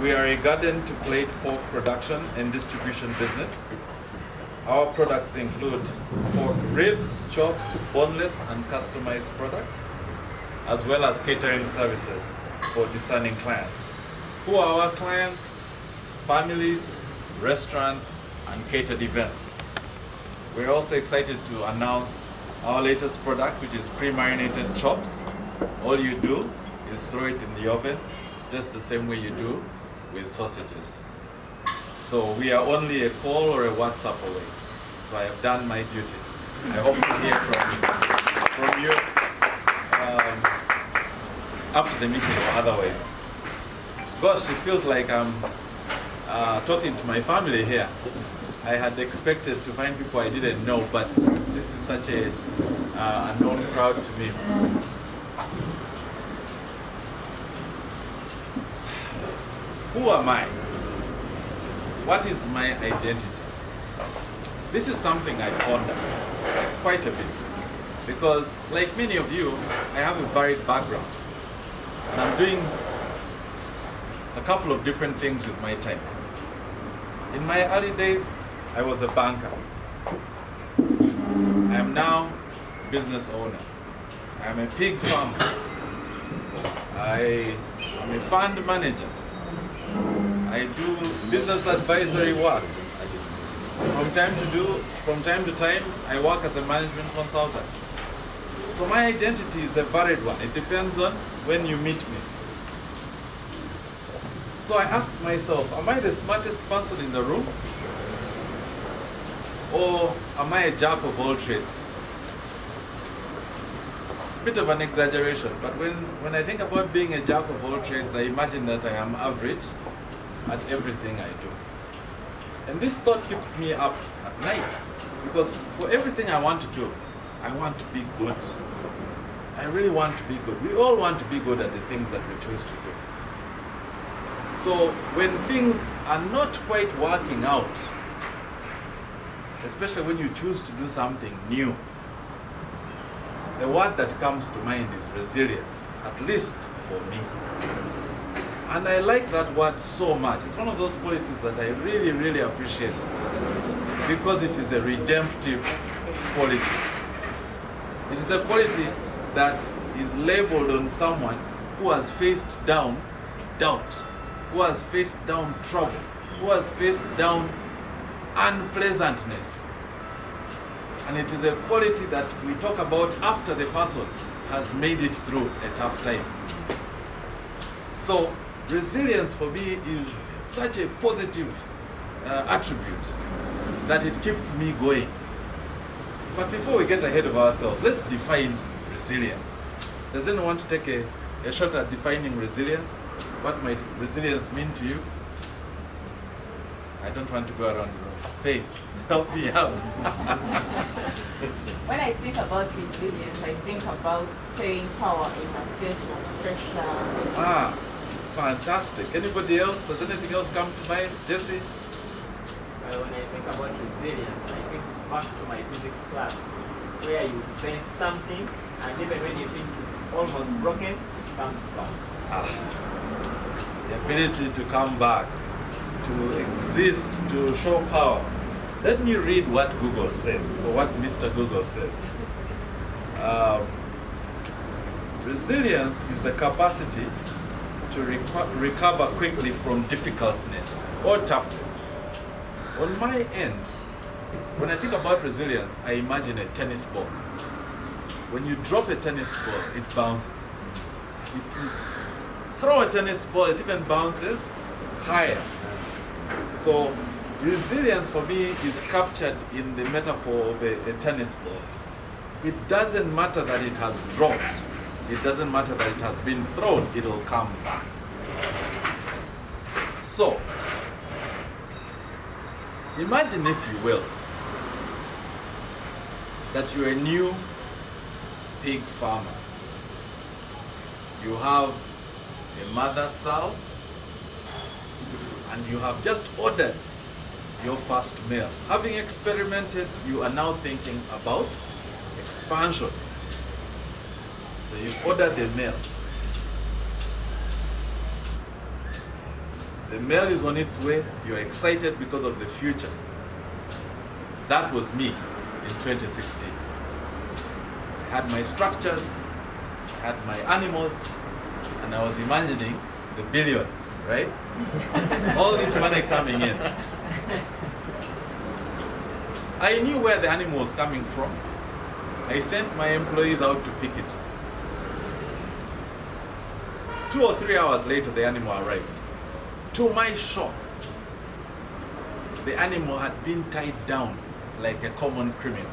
We are a garden-to-plate pork production and distribution business. Our products include pork ribs, chops, boneless, and customized products, as well as catering services for discerning clients. Who are our clients? Families, restaurants, and catered events. We're also excited to announce our latest product, which is pre-marinated chops. All you do is throw it in the oven, just the same way you do with sausages. So we are only a call or a WhatsApp away. So I have done my duty. I hope to hear from you after the meeting or otherwise. Gosh, it feels like I'm talking to my family here. I had expected to find people I didn't know, but this is such a known crowd to me. Who am I? What is my identity? This is something I ponder quite a bit because, like many of you, I have a varied background and I'm doing a couple of different things with my time. In my early days, I was a banker. I am now a business owner. I am a pig farmer. I am a fund manager. I do business advisory work. From time to time, I work as a management consultant. So my identity is a varied one. It depends on when you meet me. So I ask myself, am I the smartest person in the room? Or am I a jack of all trades? It's a bit of an exaggeration, but when I think about being a jack of all trades, I imagine that I am average at everything I do. And this thought keeps me up at night, because for everything I want to do, I want to be good. I really want to be good. We all want to be good at the things that we choose to do. So when things are not quite working out, especially when you choose to do something new, the word that comes to mind is resilience, at least for me. And I like that word so much. It's one of those qualities that I really, really appreciate because it is a redemptive quality. It is a quality that is labeled on someone who has faced down doubt, who has faced down trouble, who has faced down unpleasantness. And it is a quality that we talk about after the person has made it through a tough time. So resilience for me is such a positive attribute that it keeps me going. But before we get ahead of ourselves, let's define resilience. Does anyone want to take a shot at defining resilience? What might resilience mean to you? I don't want to go around the room. Faith, help me out. When I think about resilience, I think about staying power in the face of pressure. Ah, fantastic. Anybody else? Does anything else come to mind? Jesse? When I think about resilience, I think back to my physics class, where you bend something, and even when you think it's almost broken, it comes back. The ability to come back, to exist, to show power. Let me read what Google says, or what Mr. Google says. Resilience is the capacity to recover quickly from difficultness or toughness. On my end, when I think about resilience, I imagine a tennis ball. When you drop a tennis ball, it bounces. If you throw a tennis ball, it even bounces higher. So resilience for me is captured in the metaphor of a tennis ball. It doesn't matter that it has dropped. It doesn't matter that it has been thrown. It'll come back. So, imagine, if you will, that you're a new pig farmer. You have a mother sow, and you have just ordered your first meal. Having experimented, you are now thinking about expansion. So you ordered a meal. The mail is on its way. You're excited because of the future. That was me in 2016. I had my structures, I had my animals, and I was imagining the billions, right? All this money coming in. I knew where the animal was coming from. I sent my employees out to pick it. 2 or 3 hours later, the animal arrived. To my shock, the animal had been tied down like a common criminal.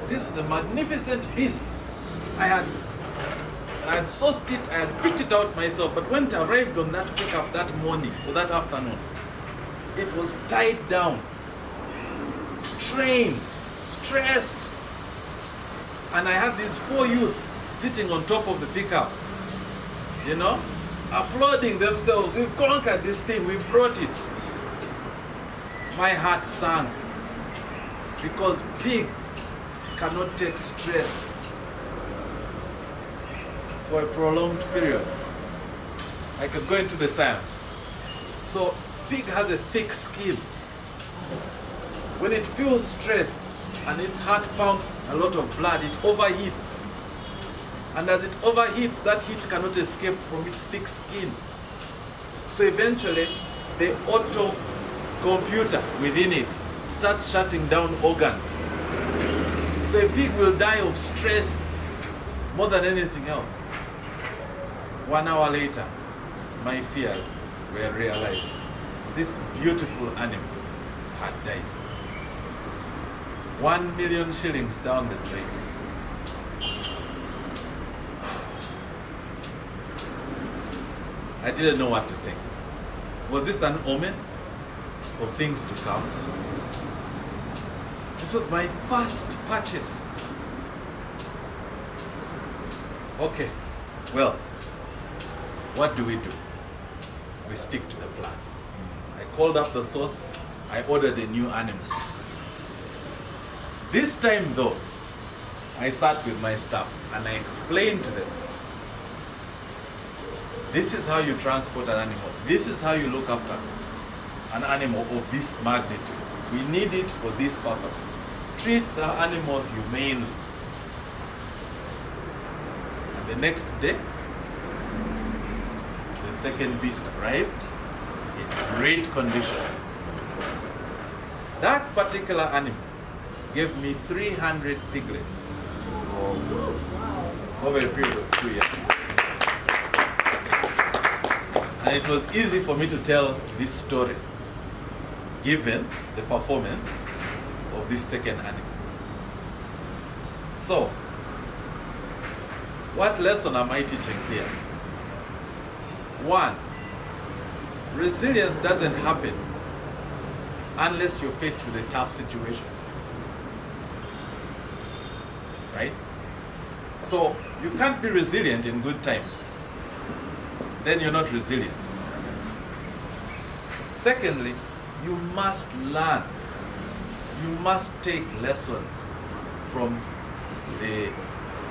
This was a magnificent beast. I had sourced it, I had picked it out myself, but when it arrived on that pickup that morning or that afternoon, it was tied down, strained, stressed. And I had these 4 youth sitting on top of the pickup, you know, applauding themselves. We've conquered this thing, we brought it. My heart sank because pigs cannot take stress for a prolonged period. I could go into the science. So pig has a thick skin. When it feels stress and its heart pumps a lot of blood, it overheats. And as it overheats, that heat cannot escape from its thick skin. So eventually, the auto computer within it starts shutting down organs. So a pig will die of stress more than anything else. 1 hour later, my fears were realized. This beautiful animal had died. 1 million shillings down the drain. I didn't know what to think. Was this an omen of things to come? This was my first purchase. Okay, well, what do? We stick to the plan. I called up the source, I ordered a new animal. This time though, I sat with my staff and I explained to them, this is how you transport an animal. This is how you look after an animal of this magnitude. We need it for these purposes. Treat the animal humanely. And the next day, the second beast arrived in great condition. That particular animal gave me 300 piglets over a period of 2 years. And it was easy for me to tell this story, given the performance of this second animal. So, what lesson am I teaching here? 1, resilience doesn't happen unless you're faced with a tough situation. Right? So, you can't be resilient in good times. Then you're not resilient. Secondly, you must learn. You must take lessons from the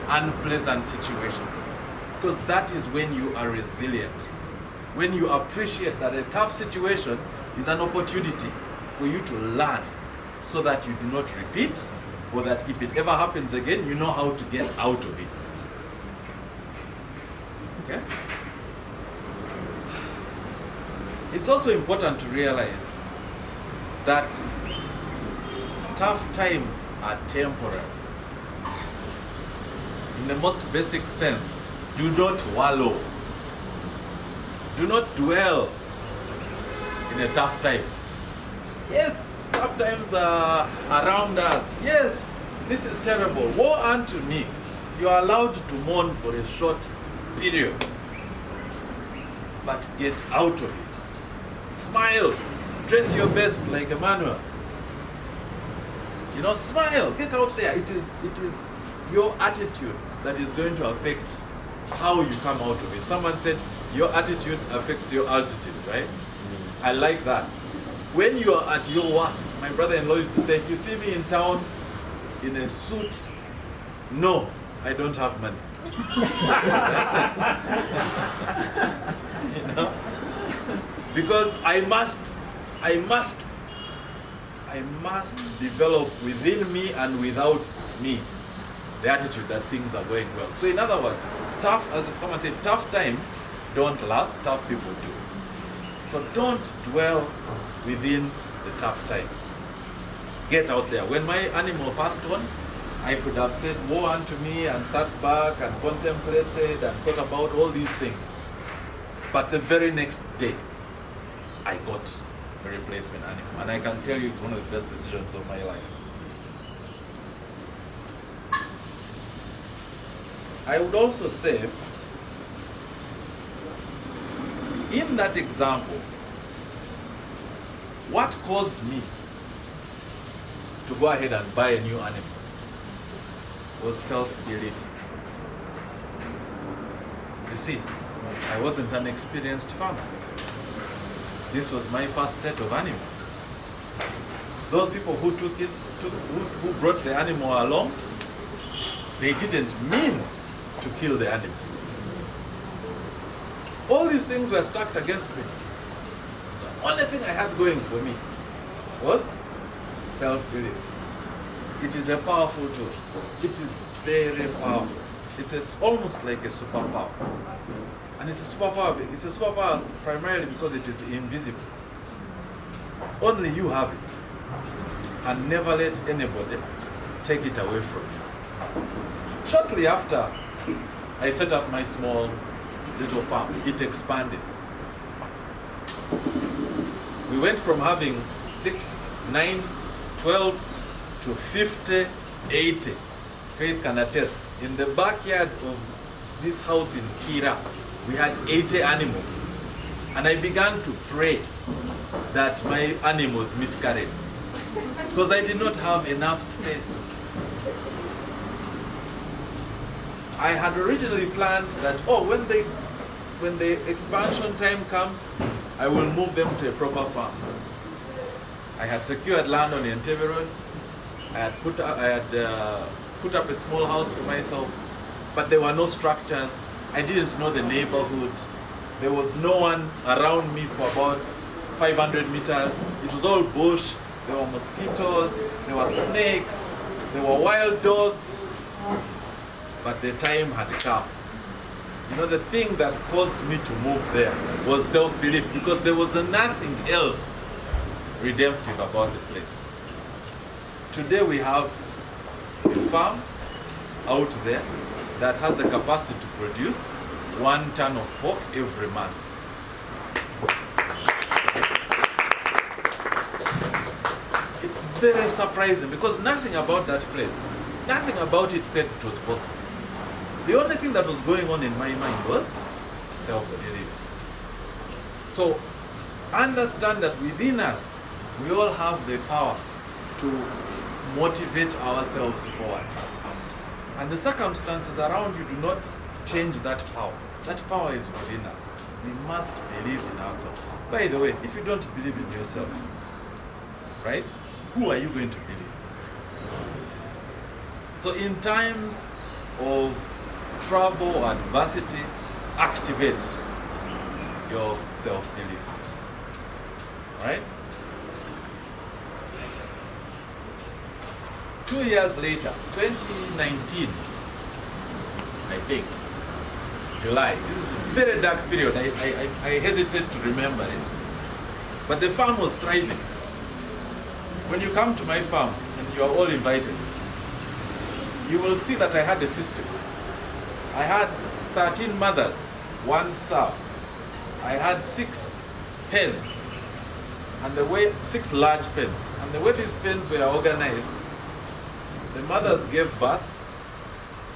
unpleasant situation. Because that is when you are resilient. When you appreciate that a tough situation is an opportunity for you to learn so that you do not repeat, or that if it ever happens again, you know how to get out of it. Okay? It's also important to realize that tough times are temporary. In the most basic sense, do not wallow. Do not dwell in a tough time. Yes, tough times are around us. Yes, this is terrible. Woe unto me. You are allowed to mourn for a short period, but get out of it. Smile. Dress your best like Emmanuel. You know, smile. Get out there. It is your attitude that is going to affect how you come out of it. Someone said your attitude affects your altitude, right? I like that. When you are at your worst, my brother-in-law used to say, if you see me in town in a suit, no, I don't have money. You know? Because I must develop within me and without me the attitude that things are going well. So in other words, as someone said, tough times don't last, tough people do. So don't dwell within the tough time. Get out there. When my animal passed on, I could have said woe unto me and sat back and contemplated and thought about all these things. But the very next day, I got a replacement animal. And I can tell you it's one of the best decisions of my life. I would also say, in that example, what caused me to go ahead and buy a new animal was self-belief. You see, I wasn't an experienced farmer. This was my first set of animals. Those people who who brought the animal along, they didn't mean to kill the animal. All these things were stacked against me. The only thing I had going for me was self-belief. It is a powerful tool. It is very powerful. It's almost like a superpower. And it's a superpower. It's a superpower primarily because it is invisible. Only you have it. And never let anybody take it away from you. Shortly after I set up my small little farm, it expanded. We went from having 6, 9, 12 to 50, 80. Faith can attest. In the backyard of this house in Kira, we had 80 animals. And I began to pray that my animals miscarried. Because I did not have enough space. I had originally planned that, when the expansion time comes, I will move them to a proper farm. I had secured land on the Entebbe Road. I had put up a small house for myself, but there were no structures. I didn't know the neighborhood. There was no one around me for about 500 meters. It was all bush. There were mosquitoes, there were snakes, there were wild dogs. But the time had come. You know, the thing that caused me to move there was self-belief, because there was nothing else redemptive about the place. Today we have a farm out there that has the capacity to produce 1 ton of pork every month. It's very surprising because nothing about that place, nothing about it said it was possible. The only thing that was going on in my mind was self-belief. So understand that within us, we all have the power to motivate ourselves forward. And the circumstances around you do not change that power. That power is within us. We must believe in ourselves. By the way, if you don't believe in yourself, right, who are you going to believe? So in times of trouble or adversity, activate your self-belief. Right? 2 years later, 2019, I think, July. This is a very dark period. I hesitate to remember it. But the farm was thriving. When you come to my farm, and you are all invited, you will see that I had a system. I had 13 mothers, 1 sow. I had 6 pens, and 6 large pens. And the way these pens were organized, the mothers gave birth,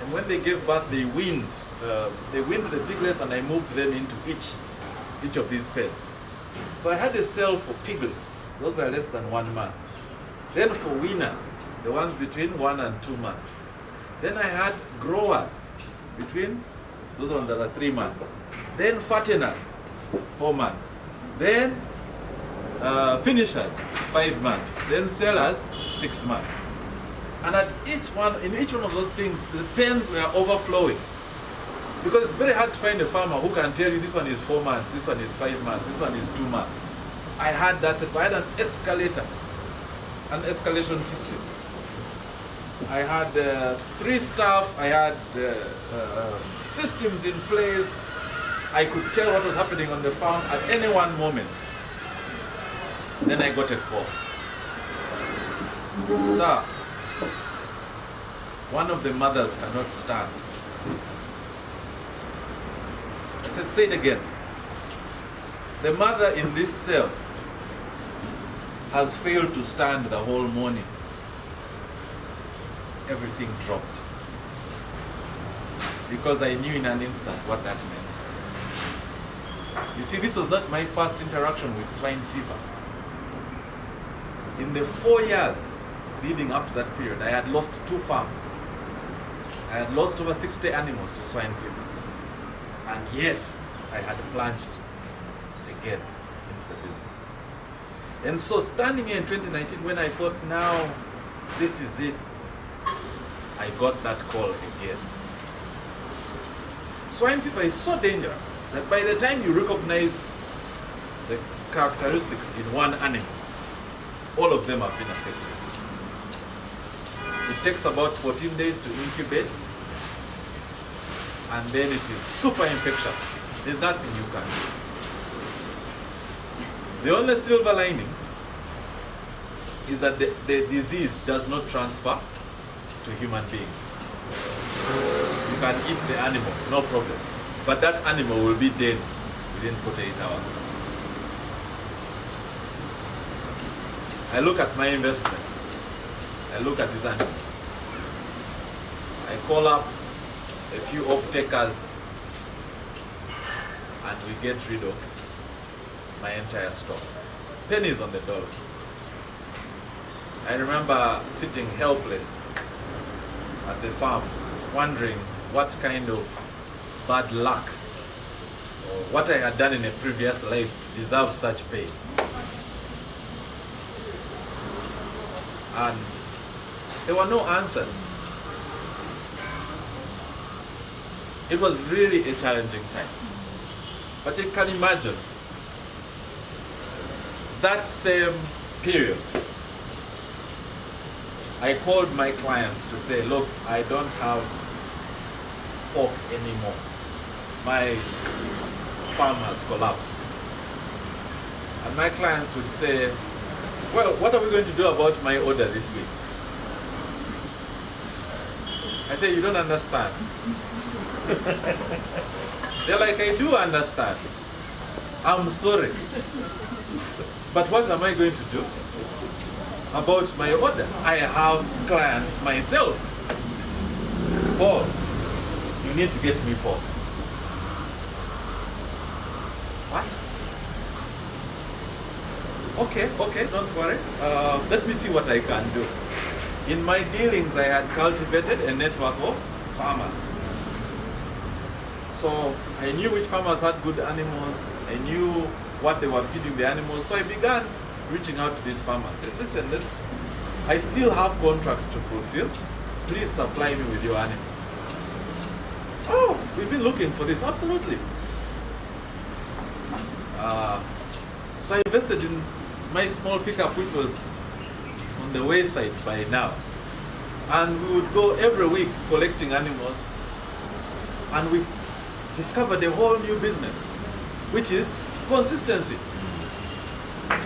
and when they gave birth, they weaned the piglets, and I moved them into each of these pens. So I had a cell for piglets. Those were less than 1 month. Then for weaners, the ones between 1 and 2 months. Then I had growers between those ones that are 3 months. Then fatteners, 4 months. Then finishers, 5 months. Then sellers, 6 months. And in each one of those things, the pens were overflowing. Because it's very hard to find a farmer who can tell you this one is 4 months, this one is 5 months, this one is 2 months. I had that set. I had an escalator, an escalation system. I had 3 staff, I had systems in place. I could tell what was happening on the farm at any one moment. Then I got a call. Sir, one of the mothers cannot stand. I said, say it again. The mother in this cell has failed to stand the whole morning. Everything dropped. Because I knew in an instant what that meant. You see, this was not my first interaction with swine fever. In the 4 years leading up to that period, I had lost 2 farms. I had lost over 60 animals to swine fever. And yet, I had plunged again into the business. And so standing here in 2019, when I thought, now, this is it, I got that call again. Swine fever is so dangerous that by the time you recognize the characteristics in one animal, all of them have been affected. It takes about 14 days to incubate, and then it is super infectious. There's nothing you can do. The only silver lining is that the disease does not transfer to human beings. You can eat the animal, no problem. But that animal will be dead within 48 hours. I look at my investment. I look at these animals. I call up a few off-takers and we get rid of my entire stock. Pennies on the dollar. I remember sitting helpless at the farm, wondering what kind of bad luck or what I had done in a previous life deserved such pain. And there were no answers. It was really a challenging time. But you can imagine that same period, I called my clients to say, look, I don't have pork anymore. My farm has collapsed. And my clients would say, well, what are we going to do about my order this week? I say, you don't understand. They're like, I do understand. I'm sorry. But what am I going to do about my order? I have clients myself. Paul, you need to get me pork. What? Okay, don't worry. Let me see what I can do. In my dealings, I had cultivated a network of farmers. So I knew which farmers had good animals. I knew what they were feeding the animals. So I began reaching out to these farmers. I said, listen, I still have contracts to fulfill. Please supply me with your animal. Oh, we've been looking for this. Absolutely. So I invested in my small pickup, which was on the wayside by now. And we would go every week collecting animals. And we discovered a whole new business, which is consistency,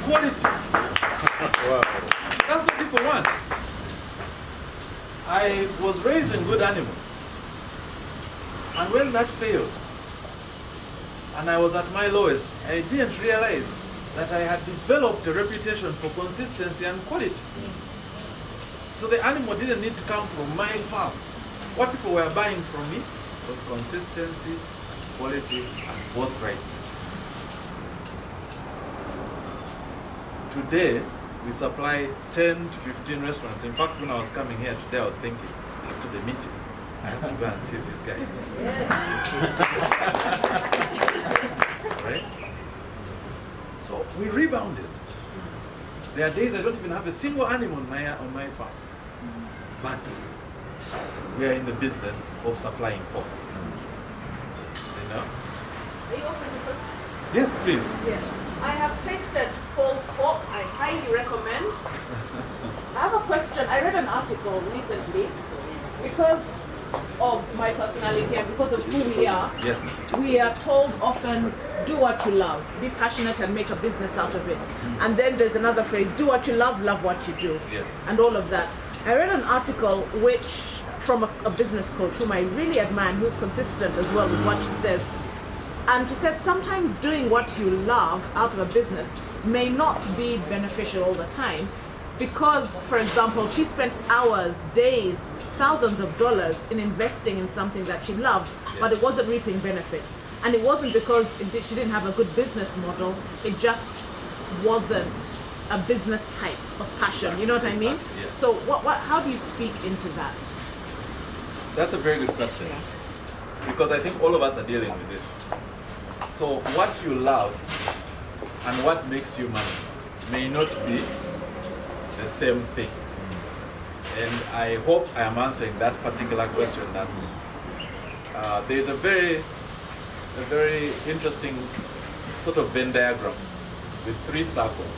quality. Wow. That's what people want. I was raising good animals. And when that failed, and I was at my lowest, I didn't realize that I had developed a reputation for consistency and quality. So the animal didn't need to come from my farm. What people were buying from me was consistency, quality, and forthrightness. Today, we supply 10 to 15 restaurants. In fact, when I was coming here today, I was thinking, after the meeting, I have to go and see these guys. Right? So we rebounded. There are days I don't even have a single animal on my farm. But we are in the business of supplying pork. know? Are you open to questions? Yes, please. Yes. I have tasted Paul's pork. I highly recommend. I have a question. I read an article recently because of my personality and because of who we are. Yes. We are told often, do what you love, be passionate and make a business out of it. And then there's another phrase, do what you love what you do. Yes. And all of that. I read an article which, from a business coach whom I really admire and who's consistent as well with what she says. And she said sometimes doing what you love out of a business may not be beneficial all the time because, for example, she spent hours, days, thousands of dollars in investing in something that she loved, but it wasn't reaping benefits. And it wasn't because she didn't have a good business model, it just wasn't a business type of passion. You know what I mean? Yes. So how do you speak into that? That's a very good question. Because I think all of us are dealing with this. So what you love and what makes you money may not be the same thing. And I hope I am answering that particular question. That there's a very interesting sort of Venn diagram with 3 circles.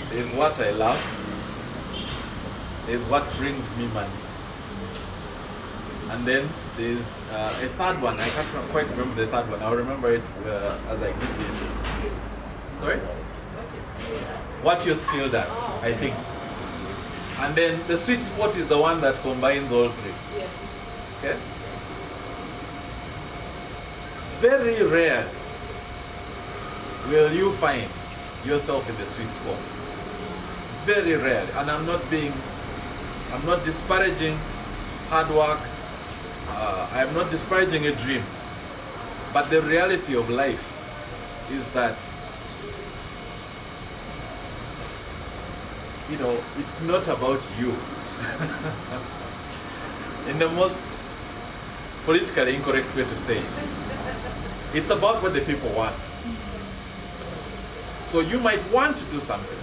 There's what I love, there's what brings me money, and then there's a third one. I can't quite remember the third one. I'll remember it as I give this. Sorry? What you're skilled at, I think. And then the sweet spot is the one that combines all 3. Yes. Okay? Very rare will you find yourself in the sweet spot. Very rare. And I'm not disparaging hard work. I'm not disparaging a dream. But the reality of life is that, you know, it's not about you. In the most politically incorrect way to say it. It's about what the people want. So you might want to do something,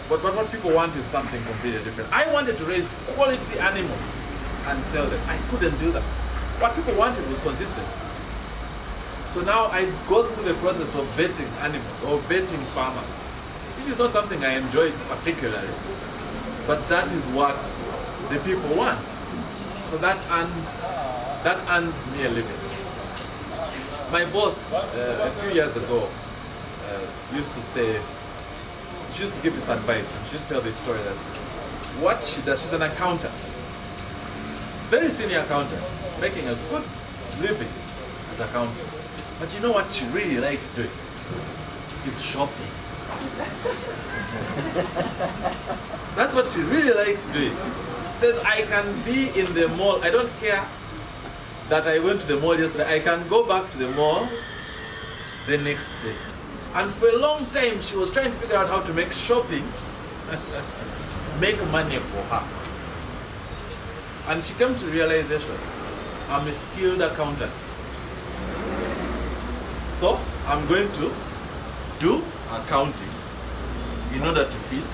but what people want is something completely different. I wanted to raise quality animals and sell them. I couldn't do that. What people wanted was consistency. So now I go through the process of vetting animals or vetting farmers, which is not something I enjoy particularly, but that is what the people want. So that earns me a living. My boss, a few years ago, used to say, she used to give this advice, and she used to tell this story that what she does, she's an accountant, very senior accountant, making a good living at accounting. But you know what she really likes doing? Is shopping. That's what she really likes doing. Says, I can be in the mall, I don't care that I went to the mall yesterday, I can go back to the mall the next day. And for a long time, she was trying to figure out how to make shopping make money for her. And she came to the realization, I'm a skilled accountant. So I'm going to do accounting in order to feed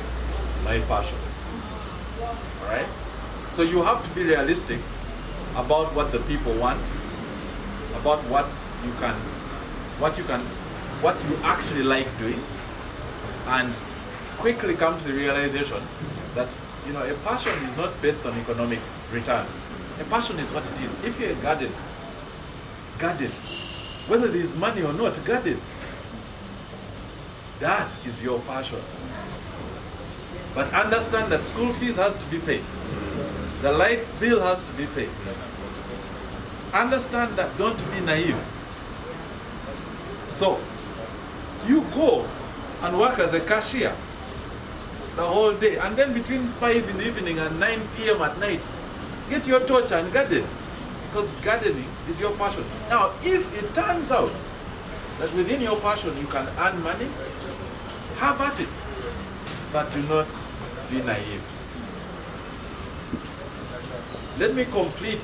my passion. All right? So you have to be realistic about what the people want, about what you actually like doing, and quickly come to the realization that, you know, a passion is not based on economic returns. A passion is what it is. If you're a garden, whether there's money or not, garden. That is your passion. But understand that school fees has to be paid. The light bill has to be paid. Understand that, don't be naive. So, you go and work as a cashier the whole day, and then between 5 in the evening and 9 p.m. at night, get your torch and garden, because gardening is your passion. Now, if it turns out that within your passion you can earn money, have at it, but do not be naive. Let me complete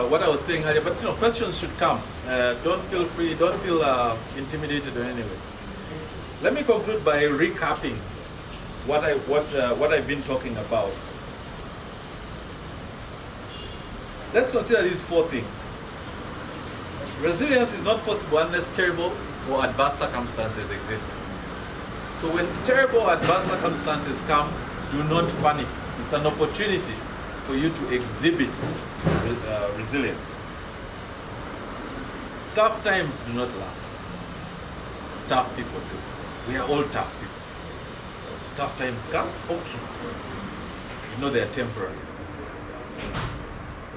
what I was saying earlier, but you know, questions should come. Don't feel free, don't feel intimidated or anyway. Let me conclude by recapping what I've been talking about. Let's consider these 4 things. Resilience is not possible unless terrible or adverse circumstances exist. So when terrible adverse circumstances come, do not panic. It's an opportunity for you to exhibit resilience. Tough times do not last. Tough people do. We are all tough people. So tough times come, okay. You know they are temporary.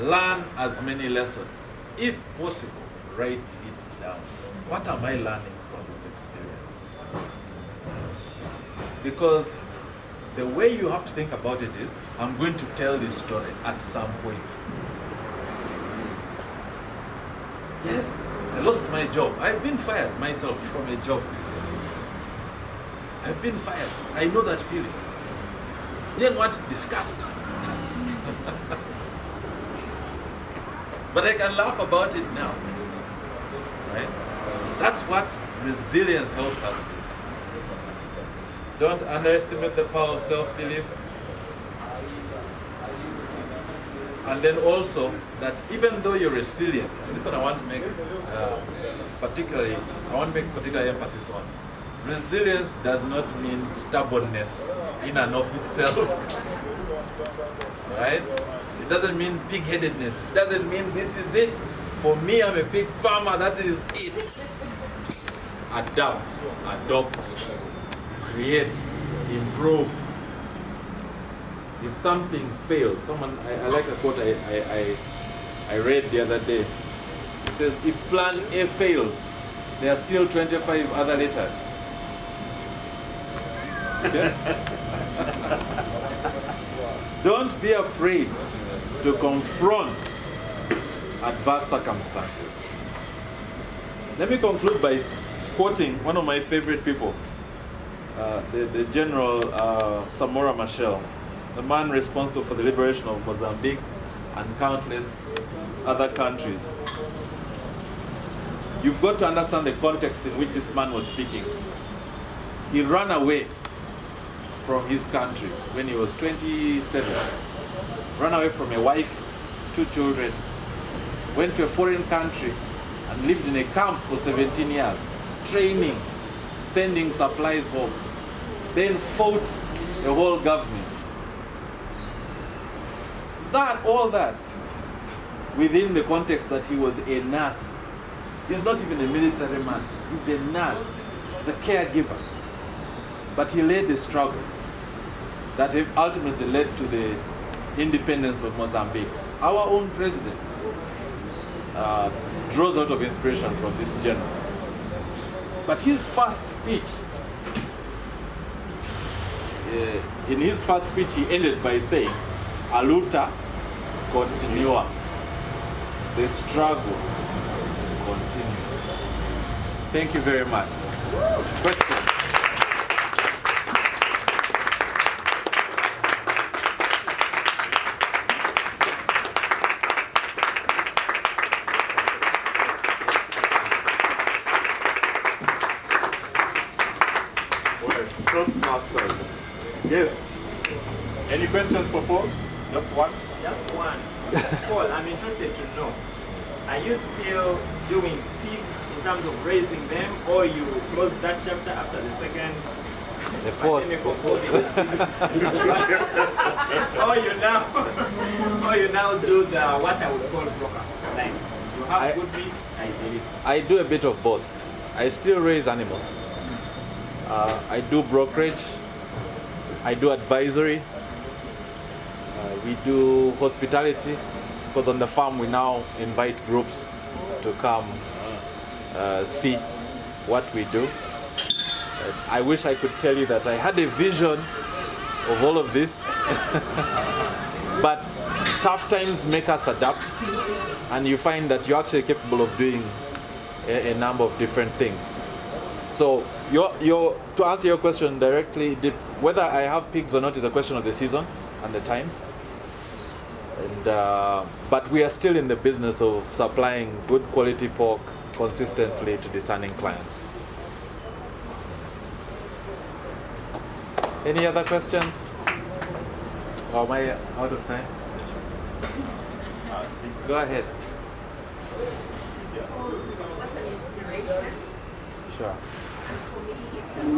Learn as many lessons. If possible, write it down. What am I learning from this experience? Because the way you have to think about it is, I'm going to tell this story at some point. Yes, I lost my job. I've been fired myself from a job before. I've been fired. I know that feeling. Didn't want it discussed. But I can laugh about it now. Right? That's what resilience helps us do. Don't underestimate the power of self-belief. And then also that even though you're resilient, and this one I want to make particular emphasis on. Resilience does not mean stubbornness in and of itself. Right? It doesn't mean pig-headedness. It doesn't mean this is it. For me, I'm a pig farmer, that is it. Adapt, adopt, create, improve. If something fails, I like a quote I read the other day. It says, if plan A fails, there are still 25 other letters. Okay? Don't be afraid to confront adverse circumstances. Let me conclude by quoting one of my favorite people, the General Samora Machel, the man responsible for the liberation of Mozambique and countless other countries. You've got to understand the context in which this man was speaking. He ran away from his country when he was 27. Ran away from a wife, 2 children, went to a foreign country and lived in a camp for 17 years, training, sending supplies home, then fought the whole government. All that, within the context that he was a nurse. He's not even a military man, he's a nurse, he's a caregiver. But he led the struggle that ultimately led to the independence of Mozambique. Our own president draws out of inspiration from this general. But his first speech, in his first speech, he ended by saying, "A luta continua." The struggle continues. Thank you very much. Questions? Toastmasters. Yes. Any questions for Paul? Just one? Just one. Paul, I'm interested to know, are you still doing pigs in terms of raising them, or you close that chapter after the second? The fourth. or you now do the what I would call broker. Like you have good meat, I believe. I do a bit of both. I still raise animals. I do brokerage. I do advisory. We do hospitality, because on the farm we now invite groups to come see what we do. I wish I could tell you that I had a vision of all of this, but tough times make us adapt, and you find that you're actually capable of doing a number of different things. So to answer your question directly, whether I have pigs or not is a question of the season and the times. And but we are still in the business of supplying good quality pork consistently to discerning clients. Any other questions? Or am I out of time? Go ahead. Sure. And for me, it's about